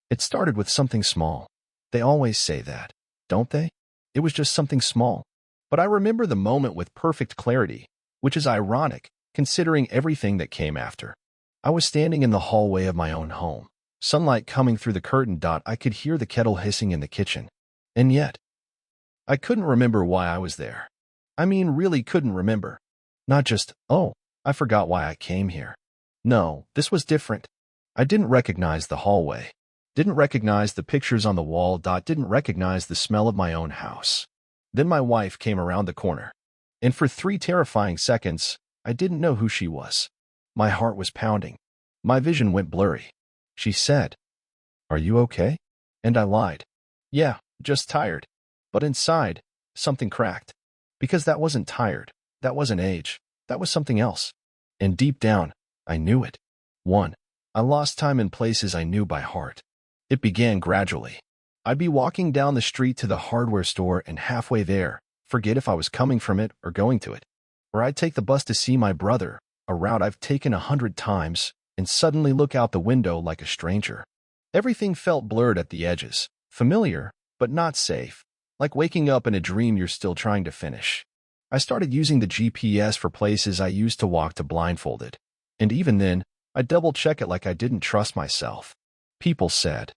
It started with something small. They always say that, don't they? It was just something small. But I remember the moment with perfect clarity, which is ironic, considering everything that came after. I was standing in the hallway of my own home. Sunlight coming through the curtain. I could hear the kettle hissing in the kitchen. And yet, I couldn't remember why I was there. I mean, really couldn't remember. Not just, oh, I forgot why I came here. No, this was different. I didn't recognize the hallway. Didn't recognize the pictures on the wall. Didn't recognize the smell of my own house. Then my wife came around the corner. And for 3 terrifying seconds, I didn't know who she was. My heart was pounding. My vision went blurry. She said, "Are you okay?" And I lied. Yeah, just tired. But inside, something cracked. Because that wasn't tired. That wasn't age. That was something else. And deep down, I knew it. 1. I lost time in places I knew by heart. It began gradually. I'd be walking down the street to the hardware store and halfway there, forget if I was coming from it or going to it. Or I'd take the bus to see my brother, a route I've taken 100 times, and suddenly look out the window like a stranger. Everything felt blurred at the edges, familiar, but not safe, like waking up in a dream you're still trying to finish. I started using the GPS for places I used to walk to blindfolded. And even then, I double-check it like I didn't trust myself. People said,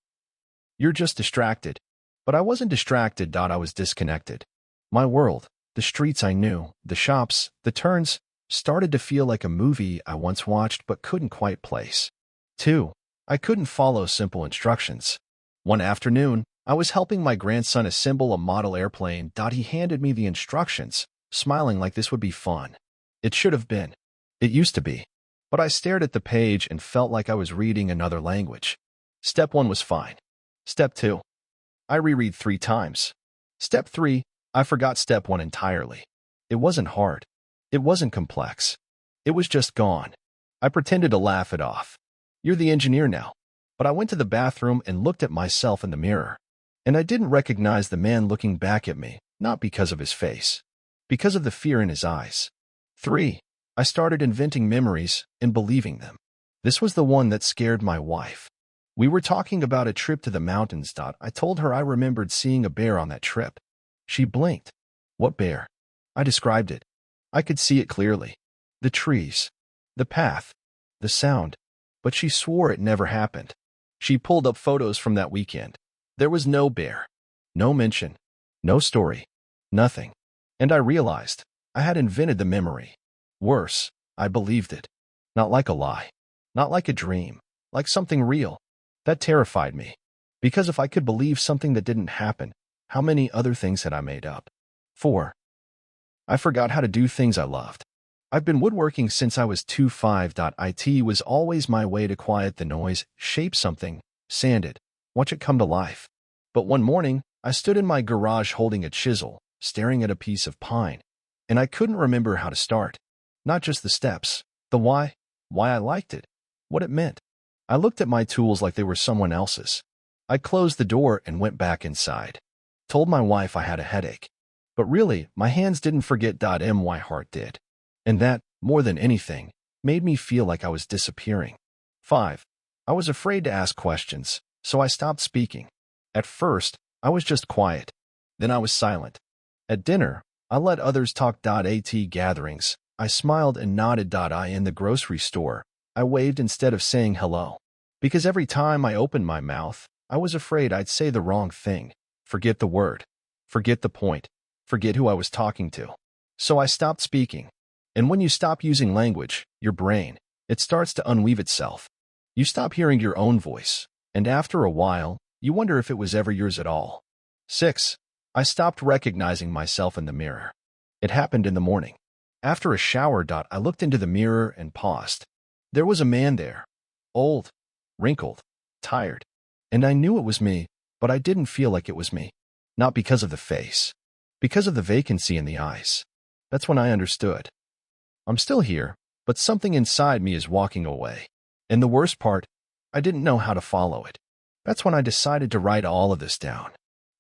"You're just distracted." But I wasn't distracted. I was disconnected. My world, the streets I knew, the shops, the turns, started to feel like a movie I once watched but couldn't quite place. 2. I couldn't follow simple instructions. One afternoon, I was helping my grandson assemble a model airplane. He handed me the instructions, smiling like this would be fun. It should have been. It used to be. But I stared at the page and felt like I was reading another language. Step 1 was fine. Step 2. I reread 3 times. Step 3. I forgot step 1 entirely. It wasn't hard. It wasn't complex. It was just gone. I pretended to laugh it off. You're the engineer now. But I went to the bathroom and looked at myself in the mirror. And I didn't recognize the man looking back at me, not because of his face. Because of the fear in his eyes. 3. I started inventing memories and believing them. This was the one that scared my wife. We were talking about a trip to the mountains. I told her I remembered seeing a bear on that trip. She blinked. What bear? I described it. I could see it clearly. The trees. The path. The sound. But she swore it never happened. She pulled up photos from that weekend. There was no bear. No mention. No story. Nothing. And I realized I had invented the memory. Worse, I believed it. Not like a lie. Not like a dream. Like something real. That terrified me. Because if I could believe something that didn't happen, how many other things had I made up? 4. I forgot how to do things I loved. I've been woodworking since I was 2-5. It was always my way to quiet the noise, shape something, sand it, watch it come to life. But one morning, I stood in my garage holding a chisel, staring at a piece of pine. And I couldn't remember how to start. Not just the steps, the why I liked it, what it meant. I looked at my tools like they were someone else's. I closed the door and went back inside. Told my wife I had a headache. But really, my hands didn't forget. My heart did. And that, more than anything, made me feel like I was disappearing. 5. I was afraid to ask questions, so I stopped speaking. At first, I was just quiet. Then I was silent. At dinner, I let others talk. At gatherings, I smiled and nodded. In the grocery store, I waved instead of saying hello. Because every time I opened my mouth, I was afraid I'd say the wrong thing. Forget the word. Forget the point. Forget who I was talking to. So I stopped speaking. And when you stop using language, your brain, it starts to unweave itself. You stop hearing your own voice. And after a while, you wonder if it was ever yours at all. 6. I stopped recognizing myself in the mirror. It happened in the morning. After a shower. I looked into the mirror and paused. There was a man there. Old, wrinkled, tired. And I knew it was me, but I didn't feel like it was me. Not because of the face. Because of the vacancy in the eyes. That's when I understood. I'm still here, but something inside me is walking away. And the worst part, I didn't know how to follow it. That's when I decided to write all of this down.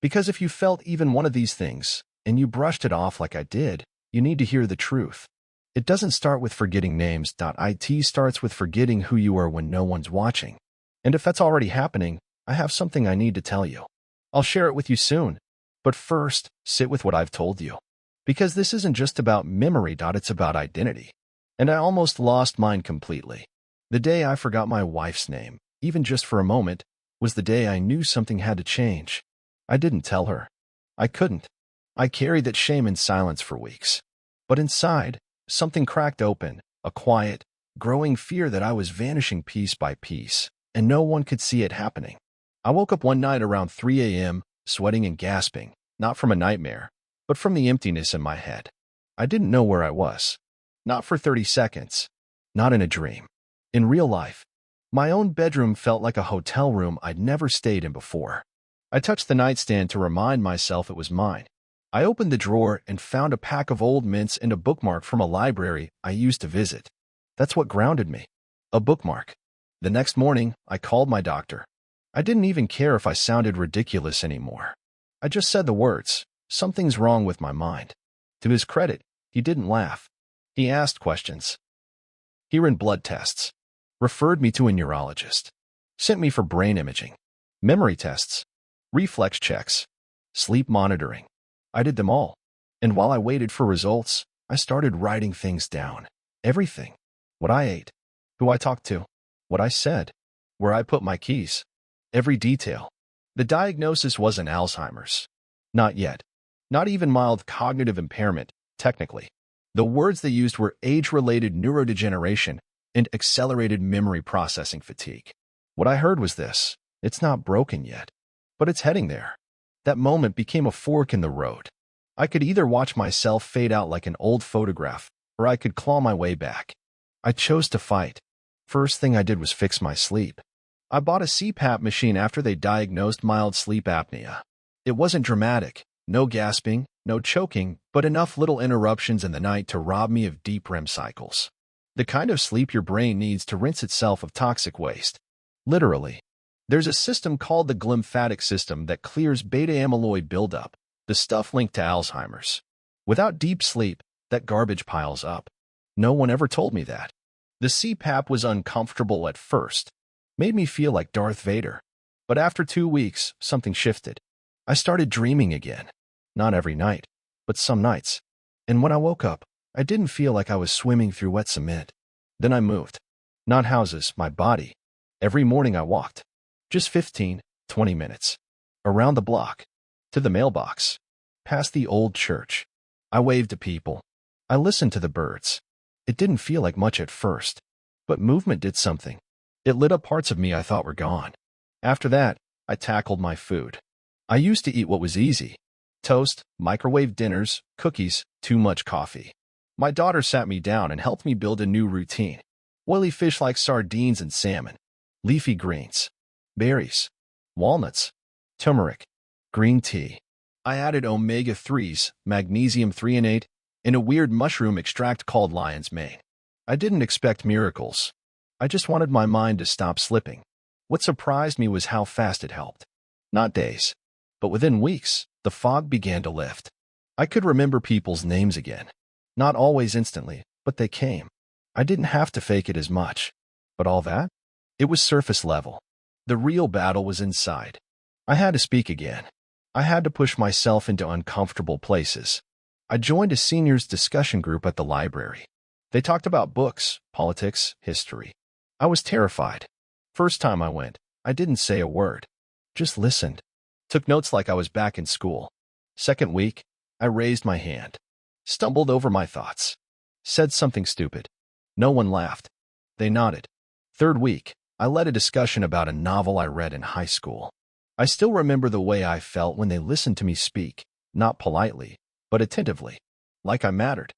Because if you felt even one of these things, and you brushed it off like I did, you need to hear the truth. It doesn't start with forgetting names. It starts with forgetting who you are when no one's watching. And if that's already happening, I have something I need to tell you. I'll share it with you soon. But first, sit with what I've told you. Because this isn't just about memory. It's about identity. And I almost lost mine completely. The day I forgot my wife's name, even just for a moment, was the day I knew something had to change. I didn't tell her. I couldn't. I carried that shame in silence for weeks. But inside, something cracked open, a quiet, growing fear that I was vanishing piece by piece, and no one could see it happening. I woke up one night around 3 a.m., sweating and gasping, not from a nightmare, but from the emptiness in my head. I didn't know where I was. Not for 30 seconds. Not in a dream. In real life. My own bedroom felt like a hotel room I'd never stayed in before. I touched the nightstand to remind myself it was mine. I opened the drawer and found a pack of old mints and a bookmark from a library I used to visit. That's what grounded me. A bookmark. The next morning, I called my doctor. I didn't even care if I sounded ridiculous anymore. I just said the words, "Something's wrong with my mind." To his credit, he didn't laugh. He asked questions. He ran blood tests, referred me to a neurologist, sent me for brain imaging, memory tests, reflex checks, sleep monitoring. I did them all. And while I waited for results, I started writing things down. Everything. What I ate, who I talked to, what I said, where I put my keys. Every detail. The diagnosis wasn't Alzheimer's. Not yet. Not even mild cognitive impairment, technically. The words they used were age-related neurodegeneration and accelerated memory processing fatigue. What I heard was this: it's not broken yet, but it's heading there. That moment became a fork in the road. I could either watch myself fade out like an old photograph, or I could claw my way back. I chose to fight. First thing I did was fix my sleep. I bought a CPAP machine after they diagnosed mild sleep apnea. It wasn't dramatic, no gasping, no choking, but enough little interruptions in the night to rob me of deep REM cycles. The kind of sleep your brain needs to rinse itself of toxic waste. Literally. There's a system called the glymphatic system that clears beta amyloid buildup, the stuff linked to Alzheimer's. Without deep sleep, that garbage piles up. No one ever told me that. The CPAP was uncomfortable at first, made me feel like Darth Vader. But after 2 weeks, something shifted. I started dreaming again. Not every night, but some nights. And when I woke up, I didn't feel like I was swimming through wet cement. Then I moved. Not houses, my body. Every morning I walked. Just 15, 20 minutes. Around the block. To the mailbox. Past the old church. I waved to people. I listened to the birds. It didn't feel like much at first, but movement did something. It lit up parts of me I thought were gone. After that, I tackled my food. I used to eat what was easy. Toast, microwave dinners, cookies, too much coffee. My daughter sat me down and helped me build a new routine. Oily fish like sardines and salmon. Leafy greens. Berries. Walnuts. Turmeric. Green tea. I added omega-3s, magnesium threonate, and a weird mushroom extract called lion's mane. I didn't expect miracles. I just wanted my mind to stop slipping. What surprised me was how fast it helped. Not days, but within weeks, the fog began to lift. I could remember people's names again. Not always instantly, but they came. I didn't have to fake it as much. But all that? It was surface level. The real battle was inside. I had to speak again. I had to push myself into uncomfortable places. I joined a seniors discussion group at the library. They talked about books, politics, history. I was terrified. First time I went, I didn't say a word. Just listened. Took notes like I was back in school. Second week, I raised my hand. Stumbled over my thoughts. Said something stupid. No one laughed. They nodded. Third week, I led a discussion about a novel I read in high school. I still remember the way I felt when they listened to me speak, not politely, but attentively, like I mattered.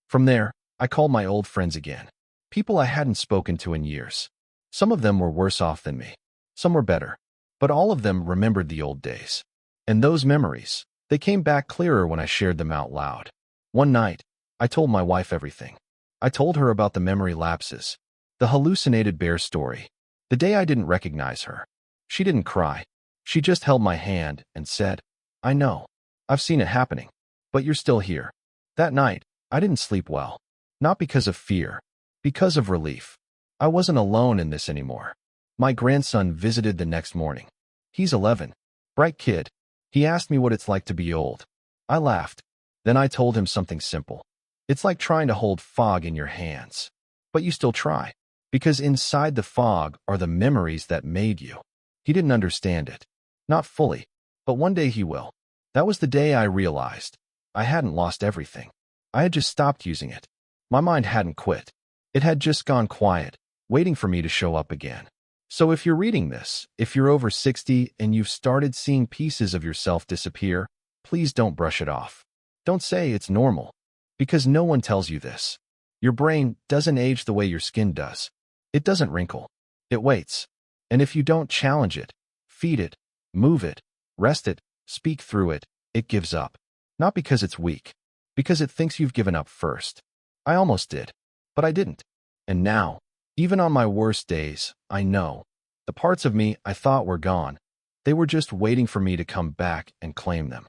From there, I called my old friends again, people I hadn't spoken to in years. Some of them were worse off than me. Some were better. But all of them remembered the old days. And those memories, they came back clearer when I shared them out loud. One night, I told my wife everything. I told her about the memory lapses, the hallucinated bear story, the day I didn't recognize her. She didn't cry. She just held my hand and said, "I know. I've seen it happening. But you're still here." That night, I didn't sleep well. Not because of fear, because of relief. I wasn't alone in this anymore. My grandson visited the next morning. He's 11. Bright kid. He asked me what it's like to be old. I laughed. Then I told him something simple. It's like trying to hold fog in your hands. But you still try. Because inside the fog are the memories that made you. He didn't understand it. Not fully. But one day he will. That was the day I realized. I hadn't lost everything. I had just stopped using it. My mind hadn't quit. It had just gone quiet, waiting for me to show up again. So if you're reading this, if you're over 60 and you've started seeing pieces of yourself disappear, please don't brush it off. Don't say it's normal, because no one tells you this. Your brain doesn't age the way your skin does. It doesn't wrinkle. It waits. And if you don't challenge it, feed it, move it, rest it, speak through it, it gives up. Not because it's weak, because it thinks you've given up first. I almost did, but I didn't. And now, even on my worst days, I know. The parts of me I thought were gone, they were just waiting for me to come back and claim them.